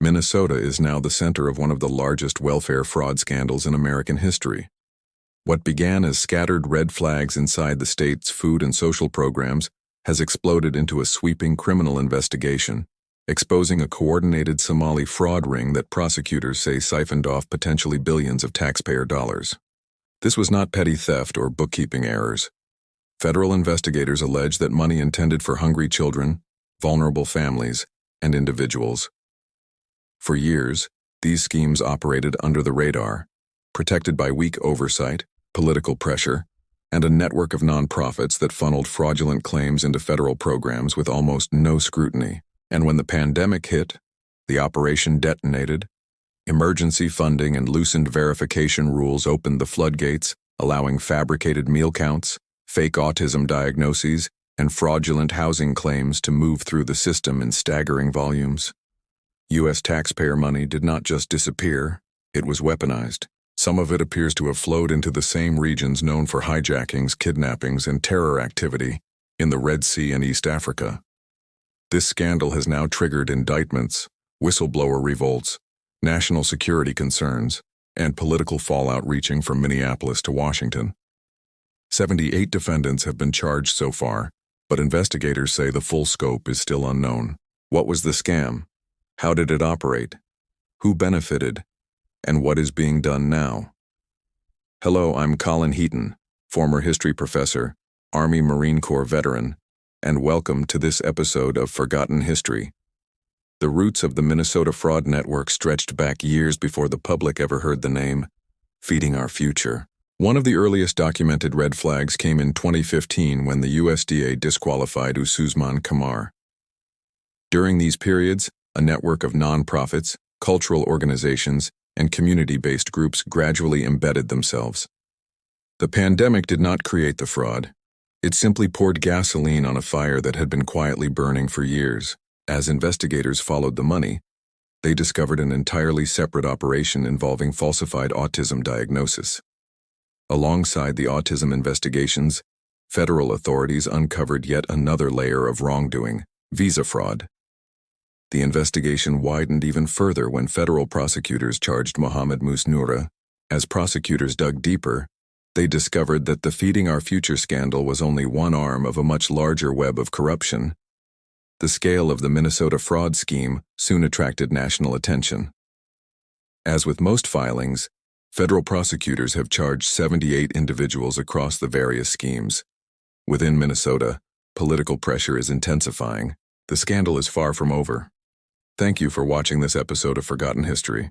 Minnesota is now the center of one of the largest welfare fraud scandals in American history. What began as scattered red flags inside the state's food and social programs has exploded into a sweeping criminal investigation, exposing a coordinated Somali fraud ring that prosecutors say siphoned off potentially billions of taxpayer dollars. This was not petty theft or bookkeeping errors. Federal investigators allege that money intended for hungry children, vulnerable families, and individuals. For years, these schemes operated under the radar, protected by weak oversight, political pressure, and a network of nonprofits that funneled fraudulent claims into federal programs with almost no scrutiny. And when the pandemic hit, the operation detonated. Emergency funding and loosened verification rules opened the floodgates, allowing fabricated meal counts, fake autism diagnoses, and fraudulent housing claims to move through the system in staggering volumes. U.S. taxpayer money did not just disappear, it was weaponized. Some of it appears to have flowed into the same regions known for hijackings, kidnappings, and terror activity in the Red Sea and East Africa. This scandal has now triggered indictments, whistleblower revolts, national security concerns, and political fallout reaching from Minneapolis to Washington. 78 defendants have been charged so far, but investigators say the full scope is still unknown. What was the scam? How did it operate? Who benefited? And what is being done now? Hello, I'm Colin Heaton, former history professor, Army Marine Corps veteran, and welcome to this episode of Forgotten History. The roots of the Minnesota fraud network stretched back years before the public ever heard the name, Feeding Our Future. One of the earliest documented red flags came in 2015 when the USDA disqualified Usman Kamar. During these periods, a network of nonprofits, cultural organizations, and community-based groups gradually embedded themselves. The pandemic did not create the fraud. It simply poured gasoline on a fire that had been quietly burning for years. As investigators followed the money, they discovered an entirely separate operation involving falsified autism diagnosis. Alongside the autism investigations, federal authorities uncovered yet another layer of wrongdoing, visa fraud. The investigation widened even further when federal prosecutors charged Mohammed Musnoura. As prosecutors dug deeper, they discovered that the Feeding Our Future scandal was only one arm of a much larger web of corruption. The scale of the Minnesota fraud scheme soon attracted national attention. As with most filings, federal prosecutors have charged 78 individuals across the various schemes. Within Minnesota, political pressure is intensifying. The scandal is far from over. Thank you for watching this episode of Forgotten History.